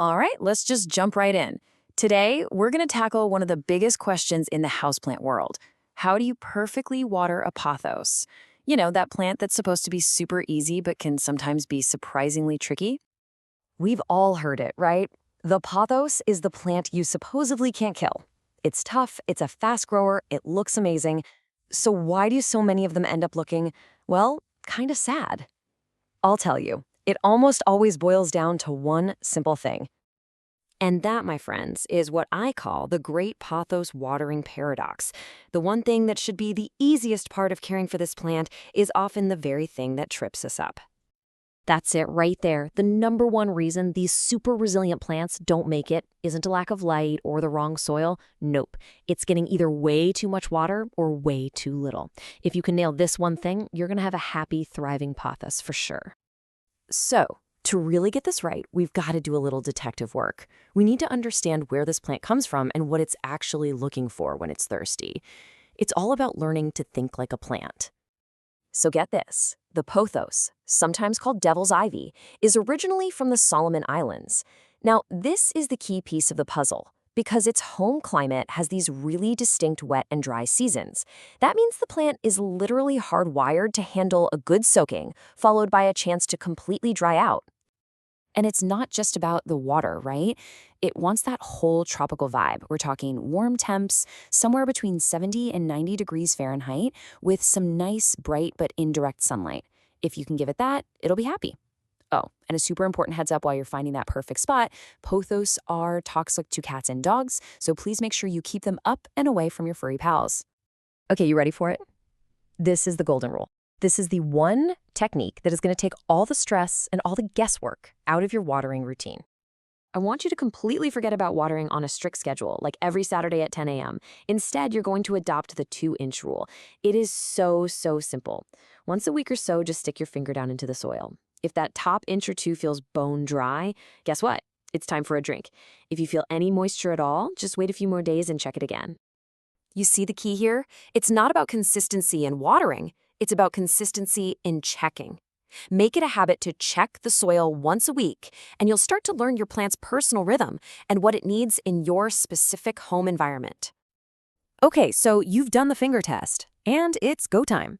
All right, let's just jump right in. Today, we're going to tackle one of the biggest questions in the houseplant world. How do you perfectly water a pothos? You know, that plant that's supposed to be super easy but can sometimes be surprisingly tricky? We've all heard it, right? The pothos is the plant you supposedly can't kill. It's tough, it's a fast grower, it looks amazing. So why do so many of them end up looking, well, kind of sad? I'll tell you, it almost always boils down to one simple thing. And that, my friends, is what I call the great pothos watering paradox. The one thing that should be the easiest part of caring for this plant is often the very thing that trips us up. That's it right there. The number one reason these super resilient plants don't make it isn't a lack of light or the wrong soil. Nope. It's getting either way too much water or way too little. If you can nail this one thing, you're going to have a happy, thriving pothos for sure. So, to really get this right, we've got to do a little detective work. We need to understand where this plant comes from and what it's actually looking for when it's thirsty. It's all about learning to think like a plant. So get this, the pothos, sometimes called devil's ivy, is originally from the Solomon Islands. Now, this is the key piece of the puzzle, because its home climate has these really distinct wet and dry seasons. That means the plant is literally hardwired to handle a good soaking, followed by a chance to completely dry out. And it's not just about the water, right? It wants that whole tropical vibe. We're talking warm temps, somewhere between 70 and 90 degrees Fahrenheit, with some nice, bright, but indirect sunlight. If you can give it that, it'll be happy. Oh, and a super important heads up while you're finding that perfect spot, pothos are toxic to cats and dogs, so please make sure you keep them up and away from your furry pals. Okay, you ready for it? This is the golden rule. This is the one technique that is going to take all the stress and all the guesswork out of your watering routine. I want you to completely forget about watering on a strict schedule, like every Saturday at 10 a.m. Instead, you're going to adopt the 2-inch rule. It is so simple. Once a week or so, just stick your finger down into the soil. If that top inch or two feels bone dry, guess what? It's time for a drink. If you feel any moisture at all, just wait a few more days and check it again. You see the key here? It's not about consistency in watering. It's about consistency in checking. Make it a habit to check the soil once a week, and you'll start to learn your plant's personal rhythm and what it needs in your specific home environment. Okay, so you've done the finger test, and it's go time.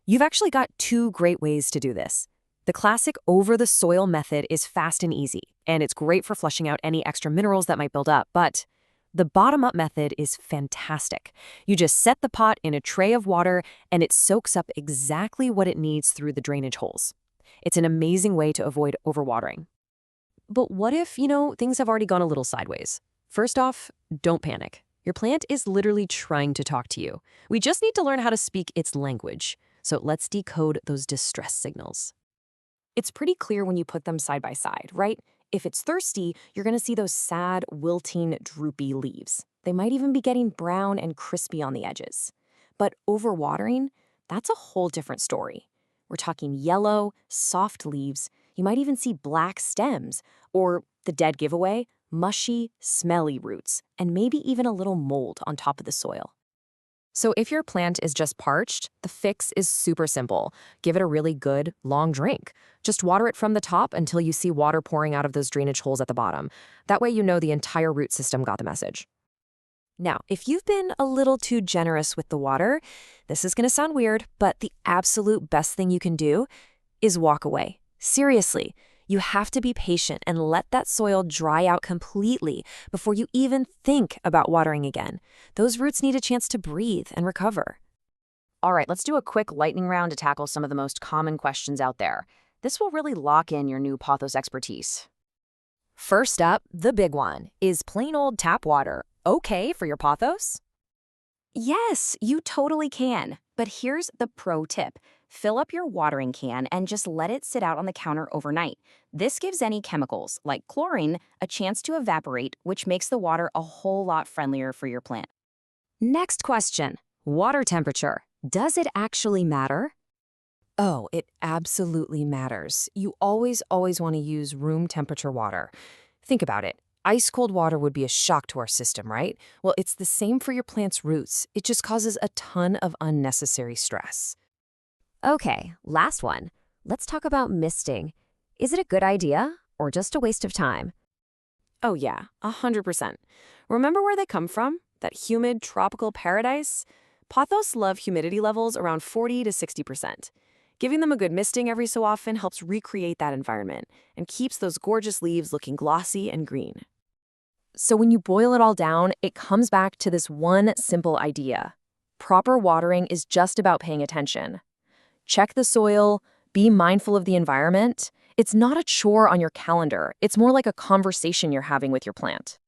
You've actually got two great ways to do this. The classic over-the-soil method is fast and easy, and it's great for flushing out any extra minerals that might build up, but the bottom-up method is fantastic. You just set the pot in a tray of water, and it soaks up exactly what it needs through the drainage holes. It's an amazing way to avoid overwatering. But what if, things have already gone a little sideways? First off, don't panic. Your plant is literally trying to talk to you. We just need to learn how to speak its language. So let's decode those distress signals. It's pretty clear when you put them side by side, right? If it's thirsty, you're going to see those sad, wilting, droopy leaves. They might even be getting brown and crispy on the edges. But overwatering, that's a whole different story. We're talking yellow, soft leaves. You might even see black stems, or the dead giveaway, mushy, smelly roots, and maybe even a little mold on top of the soil. So if your plant is just parched, the fix is super simple. Give it a really good, long drink. Just water it from the top until you see water pouring out of those drainage holes at the bottom. That way you know the entire root system got the message. Now, if you've been a little too generous with the water, this is going to sound weird, but the absolute best thing you can do is walk away. Seriously. You have to be patient and let that soil dry out completely before you even think about watering again. Those roots need a chance to breathe and recover. All right, let's do a quick lightning round to tackle some of the most common questions out there. This will really lock in your new pothos expertise. First up, the big one. Is plain old tap water okay for your pothos? Yes, you totally can. But here's the pro tip. Fill up your watering can and just let it sit out on the counter overnight. This gives any chemicals, like chlorine, a chance to evaporate, which makes the water a whole lot friendlier for your plant. Next question. Water temperature. Does it actually matter? Oh, it absolutely matters. You always want to use room temperature water. Think about it. Ice-cold water would be a shock to our system, right? Well, it's the same for your plant's roots. It just causes a ton of unnecessary stress. Okay, last one. Let's talk about misting. Is it a good idea or just a waste of time? Oh yeah, 100%. Remember where they come from? That humid tropical paradise? Pothos love humidity levels around 40 to 60%. Giving them a good misting every so often helps recreate that environment and keeps those gorgeous leaves looking glossy and green. So when you boil it all down, it comes back to this one simple idea. Proper watering is just about paying attention. Check the soil, be mindful of the environment. It's not a chore on your calendar. It's more like a conversation you're having with your plant.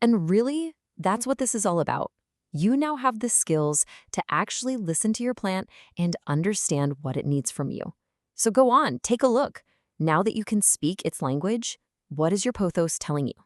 And really, that's what this is all about. You now have the skills to actually listen to your plant and understand what it needs from you. So go on, take a look. Now that you can speak its language, what is your pothos telling you?